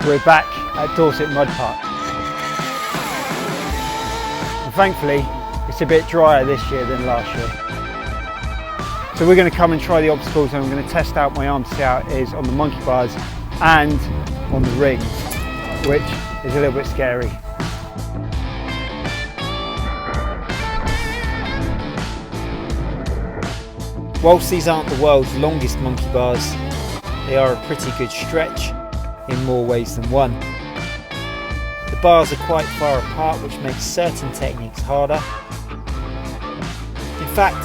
We're back at Dorset Mud Park. And thankfully, it's a bit drier this year than last year. So we're going to come and try the obstacles, and I'm going to test out my arm to see how it is on the monkey bars and on the rings, which is a little bit scary. Whilst these aren't the world's longest monkey bars, they are a pretty good stretch in more ways than one. The bars are quite far apart, which makes certain techniques harder. In fact,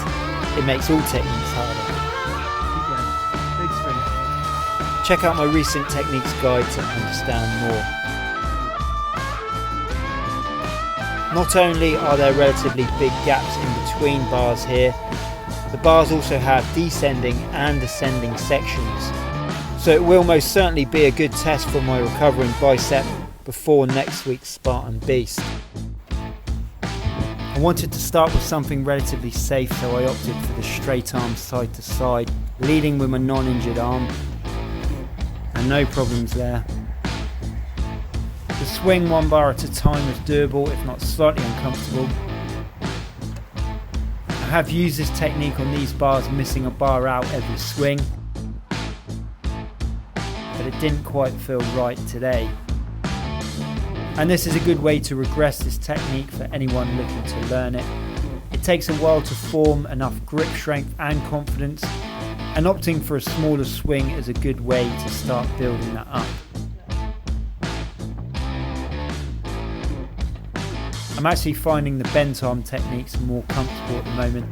it makes all techniques harder. Check out my recent techniques guide to understand more. Not only are there relatively big gaps in between bars here, the bars also have descending and ascending sections. So it will most certainly be a good test for my recovering bicep before next week's Spartan Beast. I wanted to start with something relatively safe, so I opted for the straight arm side to side, leading with my non-injured arm, and no problems there. The swing one bar at a time was doable, if not slightly uncomfortable. I have used this technique on these bars, missing a bar out every swing, but it didn't quite feel right today. And this is a good way to regress this technique for anyone looking to learn it. It takes a while to form enough grip strength and confidence, and opting for a smaller swing is a good way to start building that up. I'm actually finding the bent arm techniques more comfortable at the moment,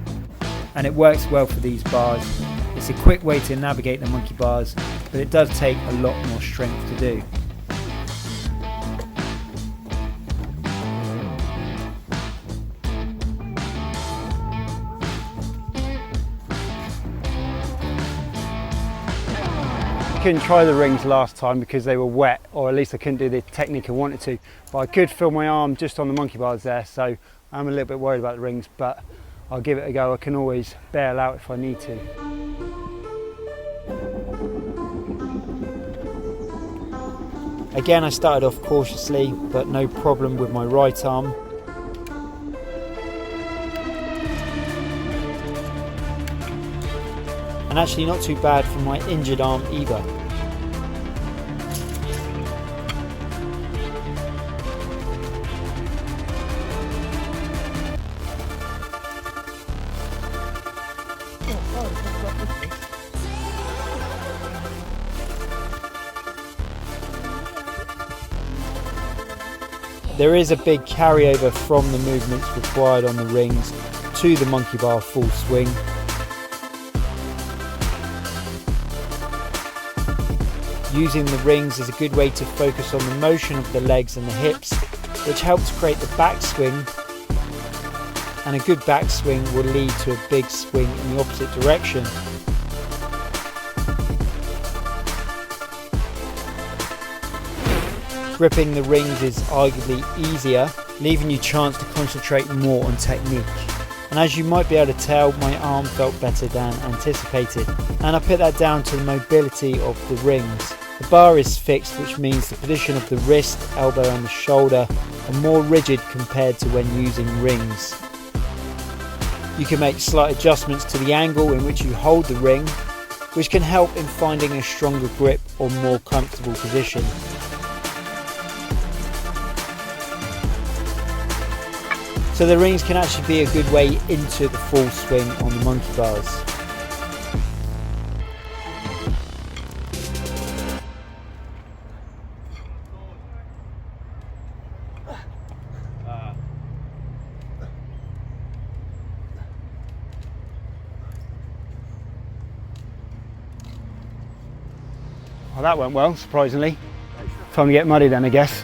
and it works well for these bars. It's a quick way to navigate the monkey bars, but it does take a lot more strength to do. I couldn't try the rings last time because they were wet, or at least I couldn't do the technique I wanted to, but I could feel my arm just on the monkey bars there, so I'm a little bit worried about the rings, but I'll give it a go. I can always bail out if I need to. Again, I started off cautiously, but no problem with my right arm. And actually not too bad for my injured arm either. There is a big carryover from the movements required on the rings to the monkey bar full swing. Using the rings is a good way to focus on the motion of the legs and the hips, which helps create the backswing, and a good backswing will lead to a big swing in the opposite direction. Gripping the rings is arguably easier, leaving you a chance to concentrate more on technique. And as you might be able to tell, my arm felt better than anticipated, and I put that down to the mobility of the rings. The bar is fixed, which means the position of the wrist, elbow and the shoulder are more rigid compared to when using rings. You can make slight adjustments to the angle in which you hold the ring, which can help in finding a stronger grip or more comfortable position. So the rings can actually be a good way into the full swing on the monkey bars. Well, that went well, surprisingly. Time to get muddy then, I guess.